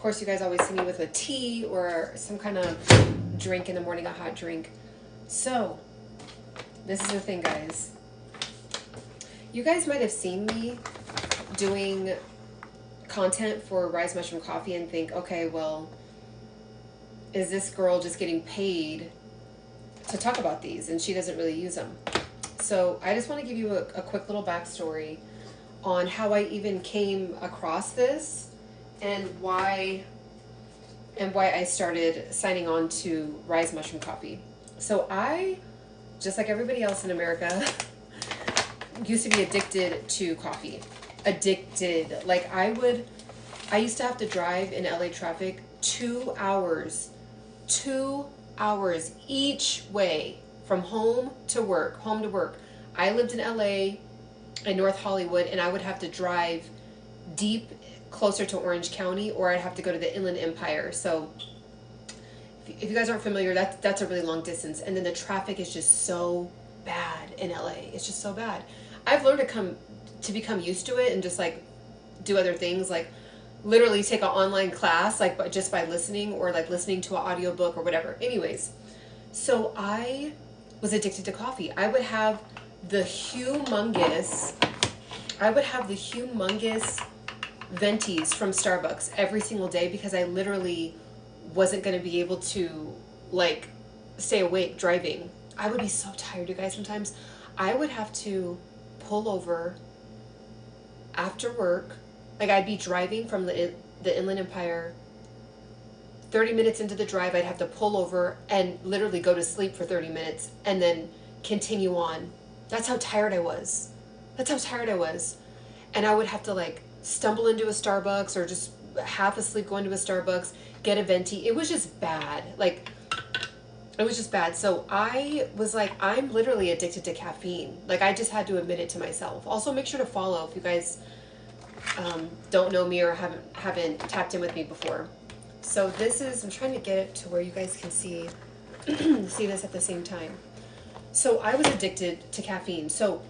course, you guys always see me with a tea or some kind of drink in the morning, a hot drink. So, this is the thing, guys. You guys might have seen me doing content for Ryze Mushroom Coffee and think, okay, well, is this girl just getting paid to talk about these and she doesn't really use them? So I just want to give you a quick little backstory on how I even came across this and why I started signing on to Ryze Mushroom Coffee. So I, just like everybody else in America, used to be addicted to coffee. Addicted. Like I used to have to drive in LA traffic 2 hours each way from home to work. I lived in LA in North Hollywood, and I would have to drive deep closer to Orange County, or I'd have to go to the Inland Empire. So if you guys aren't familiar, that's a really long distance. And then the traffic is just so bad in LA. It's just so bad. I've learned to become used to it and just like do other things, like literally take an online class, like just by listening, or like listening to an audiobook or whatever. Anyways, so I was addicted to coffee. I would have the humongous ventis from Starbucks every single day because I literally wasn't going to be able to like stay awake driving. I would be so tired, you guys. Sometimes I would have to pull over after work. Like I'd be driving from the Inland Empire. 30 minutes into the drive, I'd have to pull over and literally go to sleep for 30 minutes and then continue on. That's how tired I was. And I would have to like stumble into a Starbucks or just half asleep going to a Starbucks, get a venti. It was just bad. Like, it was just bad. So I was like, I'm literally addicted to caffeine. Like, I just had to admit it to myself. Also, make sure to follow if you guys don't know me or haven't tapped in with me before. So this is, I'm trying to get it to where you guys can see this at the same time. So I was addicted to caffeine. So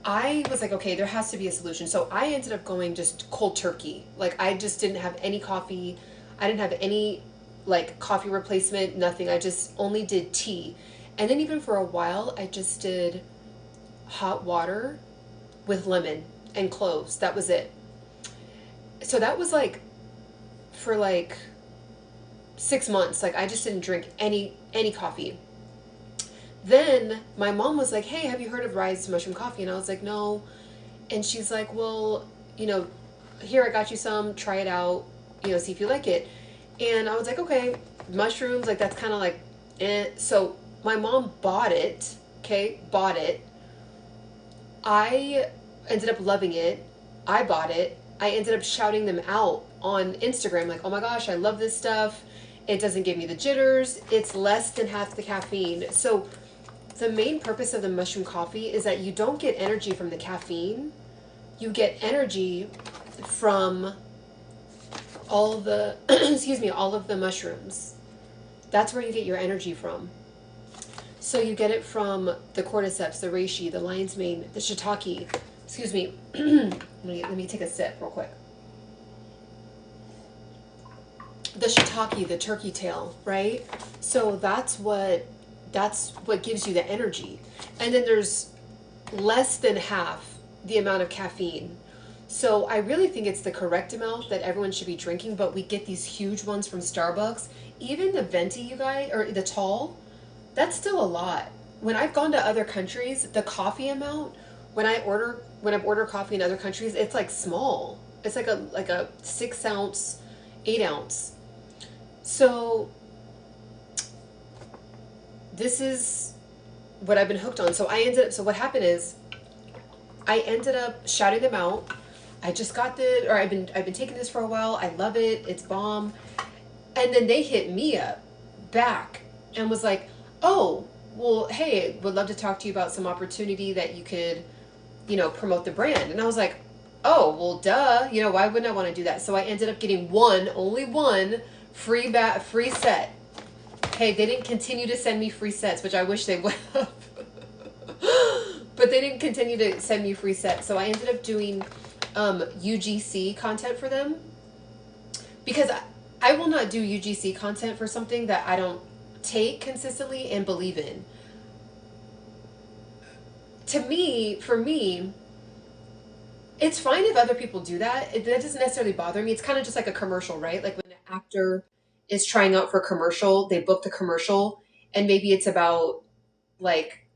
I was like, okay, there has to be a solution. So I ended up going just cold turkey. Like I just didn't have any coffee. I didn't have any like coffee replacement, nothing. I just only did tea. And then even for a while, I just did hot water with lemon and cloves. That was it. So that was like for like 6 months. Like I just didn't drink any coffee. Then my mom was like, hey, have you heard of Ryze Mushroom Coffee? And I was like, no. And she's like, well, you know, here, I got you some, try it out, you know, see if you like it. And I was like, okay, mushrooms, like that's kind of like, eh. So my mom bought it, bought it. I ended up loving it. I bought it. I ended up shouting them out on Instagram, like, oh my gosh, I love this stuff. It doesn't give me the jitters. It's less than half the caffeine. So the main purpose of the mushroom coffee is that you don't get energy from the caffeine. You get energy from all the, all of the mushrooms. That's where you get your energy from. So you get it from the cordyceps, the reishi, the lion's mane, the shiitake. Excuse me. Let me take a sip real quick. The shiitake, the turkey tail, right? So that's what gives you the energy. And then there's less than half the amount of caffeine. So I really think it's the correct amount that everyone should be drinking, but we get these huge ones from Starbucks. Even the venti, you guys, or the tall, that's still a lot. When I've gone to other countries, the coffee amount, when I've ordered coffee in other countries, it's like small. It's like a 6 ounce, 8 ounce. So this is what I've been hooked on. So what happened is I ended up shouting them out. I've been taking this for a while. I love it. It's bomb. And then they hit me up back and was like, oh, well, hey, would love to talk to you about some opportunity that you could, you know, promote the brand. And I was like, oh, well, duh. You know, why wouldn't I want to do that? So I ended up getting only one free set. Okay, they didn't continue to send me free sets, which I wish they would have. But they didn't continue to send me free sets. So I ended up doing UGC content for them. Because I will not do UGC content for something that I don't take consistently and believe in. For me, it's fine if other people do that. That doesn't necessarily bother me. It's kind of just like a commercial, right? Like when an actor is trying out for a commercial, they book the commercial, and maybe it's about, like,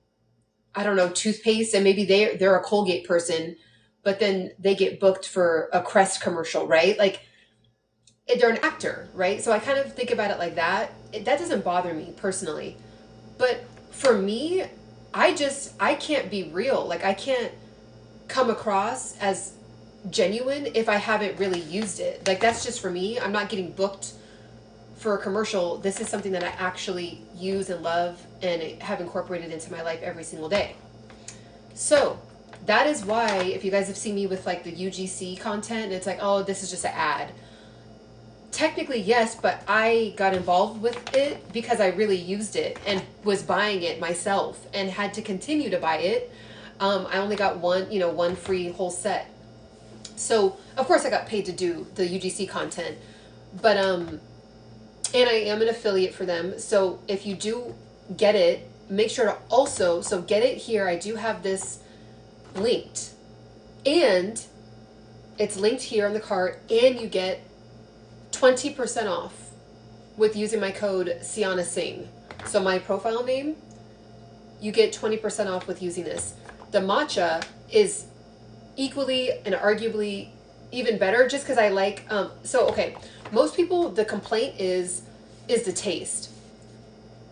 I don't know, toothpaste, and maybe they're a Colgate person, but then they get booked for a Crest commercial, right? Like, they're an actor, right? So I kind of think about it like that. That doesn't bother me personally. But for me, I can't be real. Like, I can't come across as genuine if I haven't really used it. Like, that's just for me. I'm not getting booked for a commercial. This is something that I actually use and love and have incorporated into my life every single day. So that is why, if you guys have seen me with like the UGC content, it's like, oh, this is just an ad. Technically, yes, but I got involved with it because I really used it and was buying it myself and had to continue to buy it. I only got one free whole set. So of course I got paid to do the UGC content, but and I am an affiliate for them. So if you do get it, make sure to also, so get it here. I do have this linked, and it's linked here on the cart, and you get 20% off with using my code CianaSingh. So my profile name, you get 20% off with using this. The matcha is equally and arguably even better, just because I like, okay, most people, the complaint is the taste.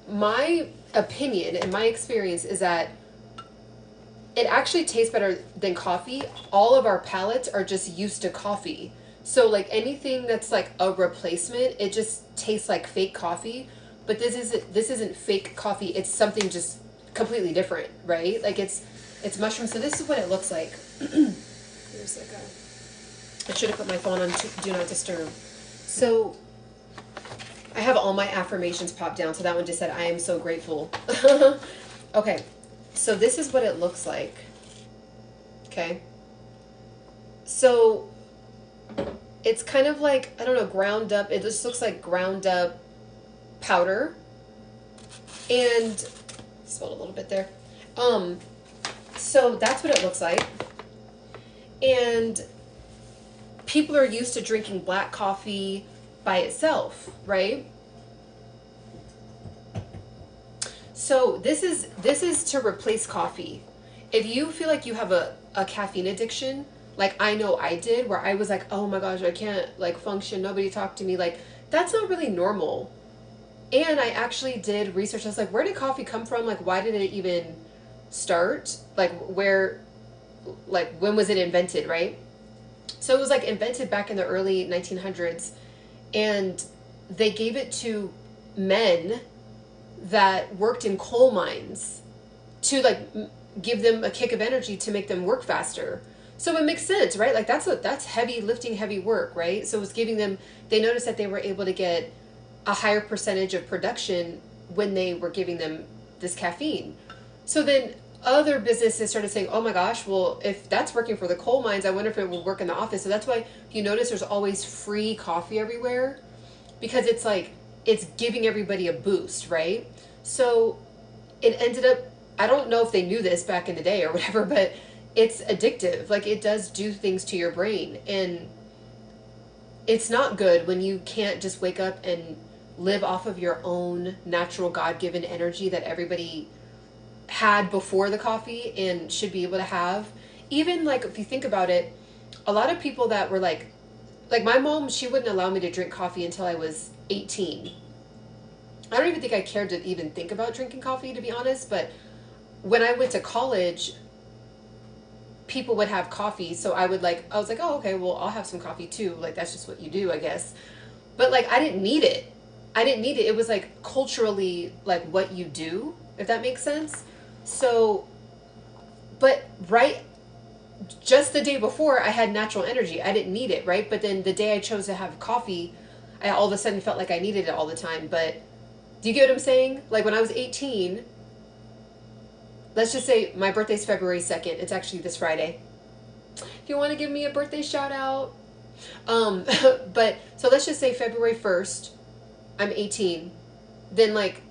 My opinion and my experience is that it actually tastes better than coffee. All of our palates are just used to coffee. So like anything that's like a replacement, it just tastes like fake coffee. But this isn't fake coffee. It's something just completely different, right? Like it's mushrooms. So this is what it looks like. There's like I should have put my phone on do not disturb. So I have all my affirmations popped down. So that one just said, I am so grateful. Okay. So this is what it looks like. Okay. So it's kind of like, I don't know, ground up. It just looks like ground up powder. And spilled a little bit there. So that's what it looks like. And people are used to drinking black coffee by itself, right? So this is to replace coffee. If you feel like you have a caffeine addiction, like I know I did, where I was like, oh my gosh, I can't like function, nobody talked to me, like that's not really normal. And I actually did research. I was like, where did coffee come from? Like, why did it even start? Like, when was it invented, right? So it was like invented back in the early 1900s, and they gave it to men that worked in coal mines to like give them a kick of energy to make them work faster. So it makes sense, right? Like that's heavy lifting, heavy work, right? So it was giving them, they noticed that they were able to get a higher percentage of production when they were giving them this caffeine. So then other businesses started saying, oh my gosh, well, if that's working for the coal mines, I wonder if it will work in the office. So that's why you notice there's always free coffee everywhere, because it's like, it's giving everybody a boost, right? So it ended up, I don't know if they knew this back in the day or whatever, but it's addictive. Like it does do things to your brain, and it's not good when you can't just wake up and live off of your own natural God-given energy that everybody had before the coffee and should be able to have. Even like if you think about it, a lot of people that were like my mom, she wouldn't allow me to drink coffee until I was 18. I don't even think I cared to even think about drinking coffee, to be honest, but when I went to college, people would have coffee, so I was like, oh, okay, well, I'll have some coffee too. Like, that's just what you do, I guess. But like, I didn't need it. It was like culturally like what you do, if that makes sense. So, but right, just the day before I had natural energy. I didn't need it, right? But then the day I chose to have coffee, I all of a sudden felt like I needed it all the time. But do you get what I'm saying? Like when I was 18, let's just say my birthday's February 2nd. It's actually this Friday. If you want to give me a birthday shout out, But so let's just say February 1st, I'm 18, then like,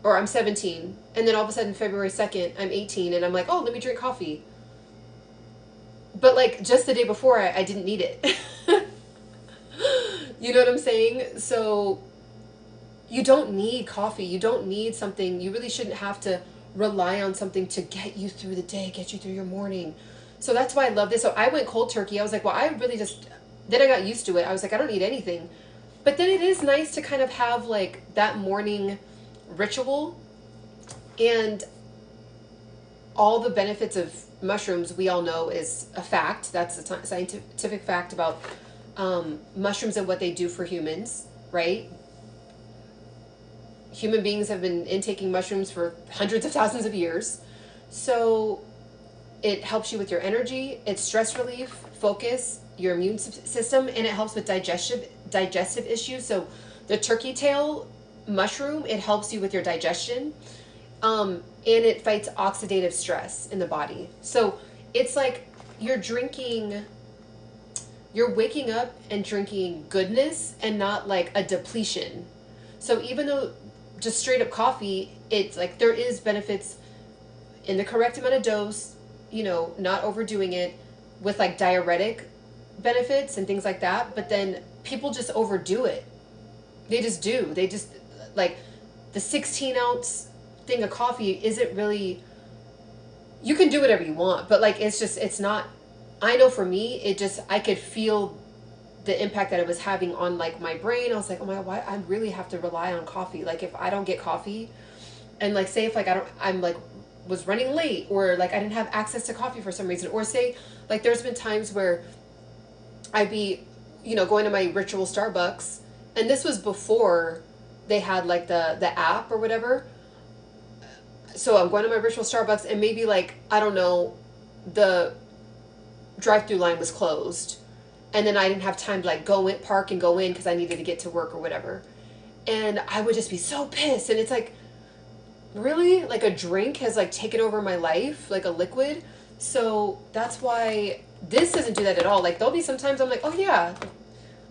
or I'm 17, and then all of a sudden February 2nd, I'm 18, and I'm like, oh, let me drink coffee. But like just the day before, I didn't need it. You know what I'm saying? So you don't need coffee. You don't need something. You really shouldn't have to rely on something to get you through the day, get you through your morning. So that's why I love this. So I went cold turkey. I was like, well, I really just, then I got used to it. I was like, I don't need anything. But then it is nice to kind of have like that morning ritual, and all the benefits of mushrooms we all know is a fact. That's a scientific fact about mushrooms and what they do for humans, right? Human beings have been intaking mushrooms for hundreds of thousands of years. So it helps you with your energy, it's stress relief, focus, your immune system, and it helps with digestive issues. So the turkey tail mushroom, it helps you with your digestion, and it fights oxidative stress in the body. So it's like you're waking up and drinking goodness and not like a depletion. So even though just straight up coffee, it's like there is benefits in the correct amount of dose, you know, not overdoing it with like diuretic benefits and things like that. But then people just overdo it. They just do. They just like the 16-ounce thing of coffee isn't really, you can do whatever you want, but like it's not, I know for me, I could feel the impact that it was having on like my brain. I was like, oh my God, why I really have to rely on coffee? Like if I don't get coffee, and like say if like I'm like was running late, or like I didn't have access to coffee for some reason, or say like there's been times where I'd be, you know, going to my ritual Starbucks, and this was before they had like the app or whatever. So I'm going to my ritual Starbucks, and maybe like, I don't know, the drive-through line was closed, and then I didn't have time to like park and go in because I needed to get to work or whatever. And I would just be so pissed. And it's like, really? Like a drink has like taken over my life, like a liquid. So that's why this doesn't do that at all. Like there'll be sometimes I'm like, oh yeah,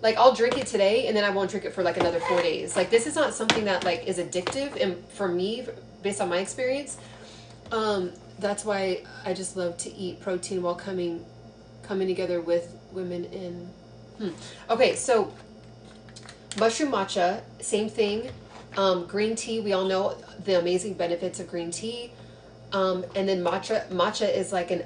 like I'll drink it today and then I won't drink it for like another 4 days. Like this is not something that like is addictive. And for me, based on my experience, that's why I just love to eat protein while coming together with women in okay, so mushroom matcha, same thing. Green tea, we all know the amazing benefits of green tea. And then matcha is like an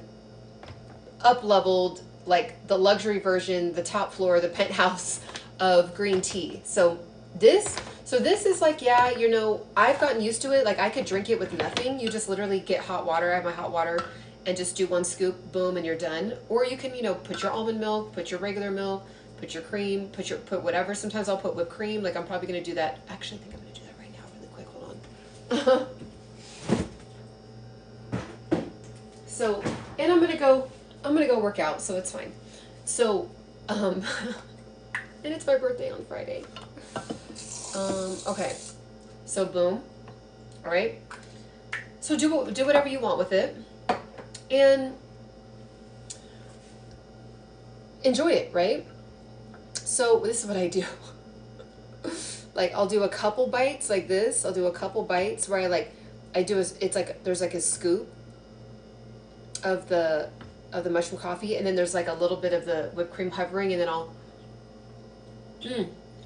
up-leveled, like the luxury version, the top floor, the penthouse of green tea. So this is like, yeah, you know, I've gotten used to it. Like I could drink it with nothing. You just literally get hot water. I have my hot water and just do one scoop, boom, and you're done. Or you can, you know, put your almond milk, put your regular milk, put your cream, put whatever. Sometimes I'll put whipped cream. Like I'm probably going to do that. Actually, I think I'm going to do that right now really quick. Hold on. So, and I'm going to go work out, so it's fine. So, and it's my birthday on Friday. Okay. So boom. All right. So do whatever you want with it. And enjoy it, right? So this is what I do. Like I'll do a couple bites like this. I'll do a couple bites where it's like there's like a scoop of the mushroom coffee, and then there's like a little bit of the whipped cream hovering, and then I'm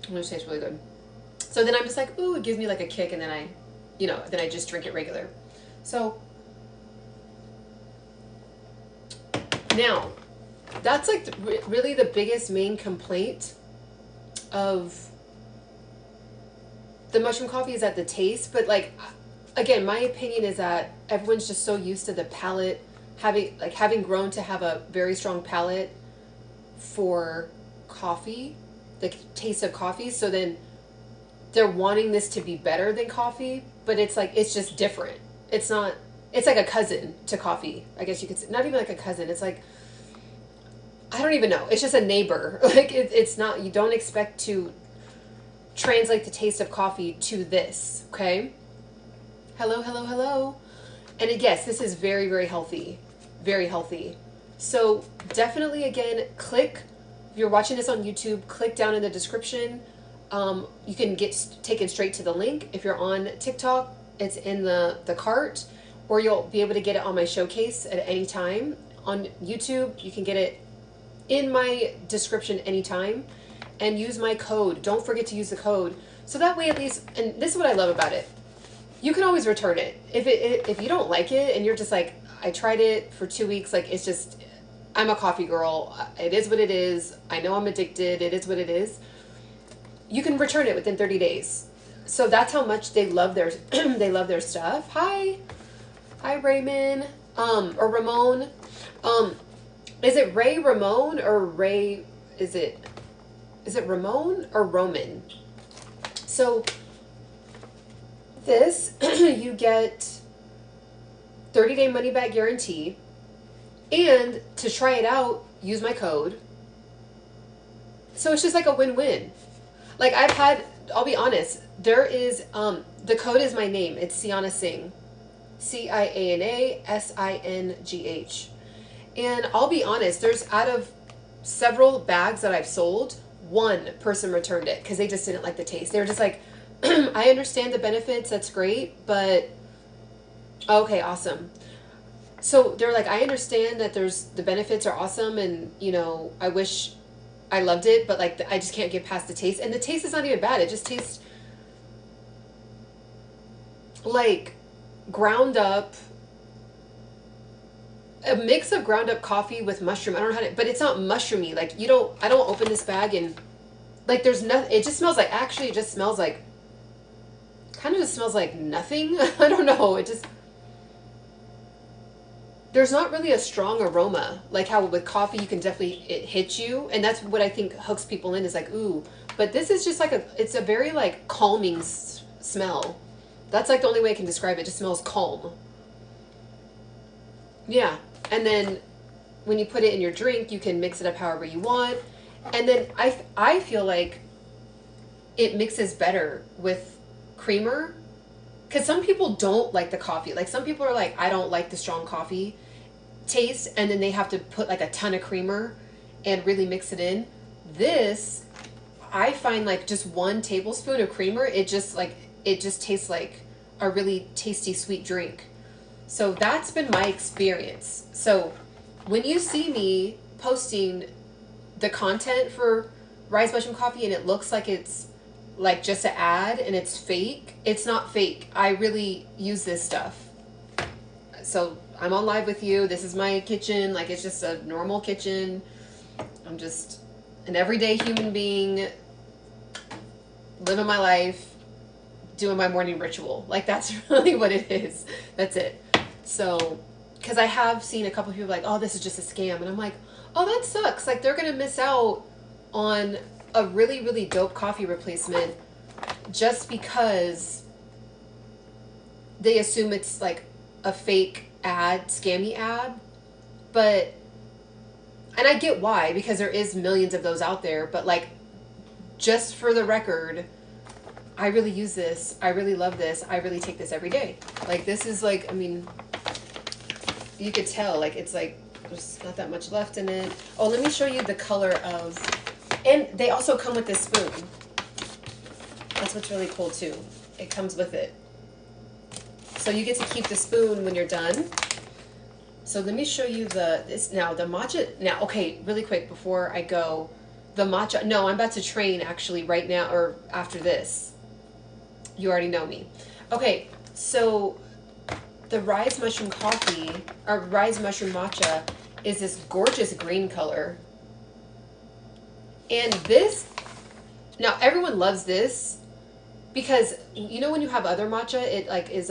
gonna say it's really good. So then I'm just like, ooh, it gives me like a kick, and then I just drink it regular. So now, that's like really the biggest main complaint of the mushroom coffee is at the taste. But like, again, my opinion is that everyone's just so used to the palate, having grown to have a very strong palate for coffee, the taste of coffee. So then they're wanting this to be better than coffee, but it's like, it's just different. It's not, it's like a cousin to coffee, I guess you could say. Not even like a cousin. It's like, I don't even know. It's just a neighbor. Like it's not, you don't expect to translate the taste of coffee to this, okay? Hello, hello, hello. And yes, this is very, very healthy. Very healthy. So definitely, again, click you're watching this on YouTube, click down in the description. You can get taken straight to the link. If you're on TikTok, it's in the cart, or you'll be able to get it on my showcase at any time. On YouTube, you can get it in my description anytime, and use my code. Don't forget to use the code. So that way at least, and this is what I love about it, you can always return it. If you don't like it and you're just like, I tried it for 2 weeks, like it's just, I'm a coffee girl. It is what it is. I know I'm addicted. It is what it is. You can return it within 30 days. So that's how much they love their they love their stuff. Hi Raymond, or Ramon. Is it Ray Ramon or Ray? Is it Ramon or Roman? So this you get 30-day money back guarantee, and to try it out, use my code. So it's just like a win-win. Like I'll be honest, there is, the code is my name. It's CianaSingh. CianaSingh. And I'll be honest, there's out of several bags that I've sold, one person returned it because they just didn't like the taste. They were just like, I understand the benefits, that's great, but okay, awesome. So they're like, I understand that the benefits are awesome, and you know, I wish I loved it, but like I just can't get past the taste. And the taste is not even bad. It just tastes like ground up, a mix of ground up coffee with mushroom. I don't know how to, but it's not mushroomy. Like I don't open this bag and like there's nothing. It just smells like, actually it just smells like, kind of just smells like nothing. I don't know. There's not really a strong aroma, like how with coffee you can definitely, it hits you, and that's what I think hooks people in, is like, ooh. But this is just like it's a very like calming smell. That's like the only way I can describe it. It just smells calm. Yeah, and then when you put it in your drink, you can mix it up however you want, and then I feel like it mixes better with creamer. Because some people don't like the coffee. Like some people are like, I don't like the strong coffee taste, and then they have to put like a ton of creamer and really mix it in. This, I find like just 1 tablespoon of creamer, it just tastes like a really tasty sweet drink. So that's been my experience. So when you see me posting the content for Ryze Mushroom Coffee and it looks like it's like just an ad and it's fake, it's not fake. I really use this stuff. So I'm on live with you. This is my kitchen. Like it's just a normal kitchen. I'm just an everyday human being living my life, doing my morning ritual. Like that's really what it is. That's it. So, because I have seen a couple of people like, oh, this is just a scam. And I'm like, oh, that sucks. Like they're going to miss out on a really, really dope coffee replacement just because they assume it's like a fake ad, scammy ad. But, and I get why, because there is millions of those out there, but like, just for the record, I really use this. I really love this. I really take this every day. Like this is like, I mean, you could tell like it's like there's not that much left in it. Oh, let me show you the color of, and they also come with this spoon. That's what's really cool too. It comes with it. So you get to keep the spoon when you're done. So let me show you the matcha. Now, okay, really quick before I go, the matcha. No, I'm about to train actually right now or after this. You already know me. Okay, so the Ryze Mushroom Coffee, or Ryze Mushroom Matcha, is this gorgeous green color. And this, now everyone loves this because, you know, when you have other matcha, it like is,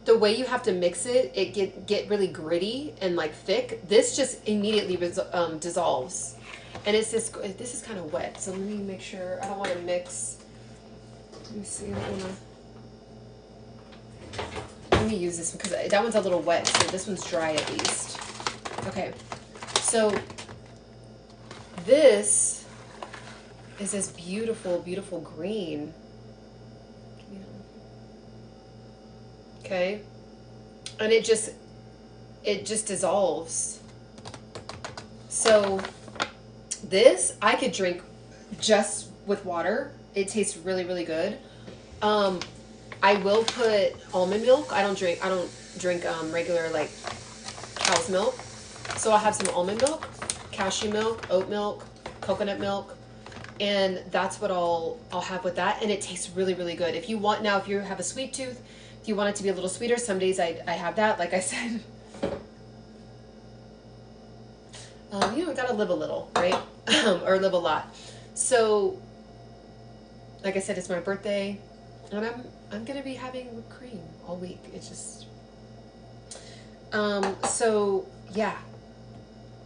the way you have to mix it, it get really gritty and like thick. This just immediately dissolves. And it's this is kind of wet. So let me make sure, I don't want to mix. Let me see, let me use this because that one's a little wet, so this one's dry at least. Okay, so this is this beautiful, beautiful green. Okay, and it just dissolves. So This I could drink just with water. It tastes really, really good. I will put almond milk. I don't drink regular like cow's milk. So I'll have some almond milk, cashew milk, oat milk, coconut milk, and that's what I'll have with that, and it tastes really, really good. If you want, now if you have a sweet tooth, if you want it to be a little sweeter, some days I have that, like I said. You know, we gotta live a little, right? Or live a lot. So, like I said, it's my birthday, and I'm gonna be having whipped cream all week. It's just, so yeah,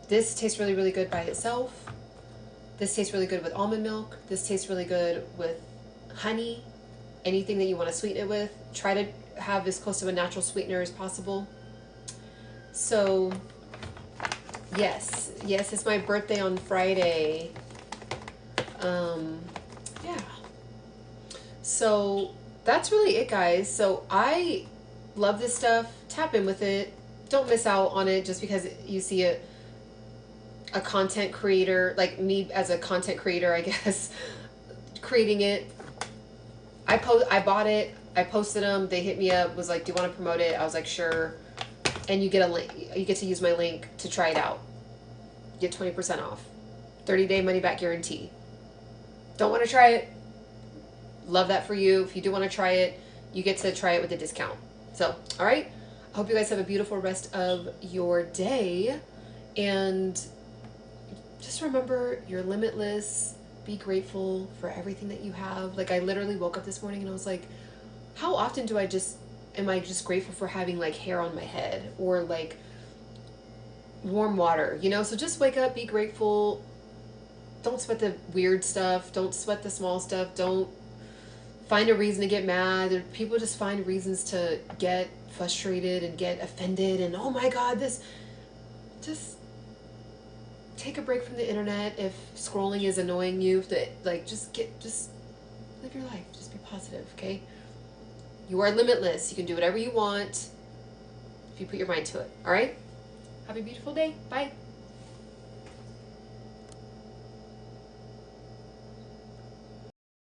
this tastes really, really good by itself. This tastes really good with almond milk. This tastes really good with honey. Anything that you want to sweeten it with. Try to have as close to a natural sweetener as possible. So, yes, it's my birthday on Friday. Yeah. So, that's really it, guys. So, I love this stuff. Tap in with it. Don't miss out on it just because you see it. A content creator, like me as a content creator, I guess, creating it. I bought it, I posted them, they hit me up, was like, do you want to promote it? I was like, sure. And you get a link, you get to use my link to try it out. Get 20% off. 30-day money back guarantee. Don't want to try it? Love that for you. If you do want to try it, you get to try it with a discount. So, all right. I hope you guys have a beautiful rest of your day. And just remember, you're limitless. Be grateful for everything that you have. Like, I literally woke up this morning and I was like, how often am I just grateful for having like hair on my head or like warm water, you know? So just wake up, be grateful. Don't sweat the weird stuff. Don't sweat the small stuff. Don't find a reason to get mad. People just find reasons to get frustrated and get offended and, oh my God, this. Just take a break from the internet if scrolling is annoying you. Just live your life. Just be positive, okay? You are limitless. You can do whatever you want if you put your mind to it, all right? Have a beautiful day. Bye.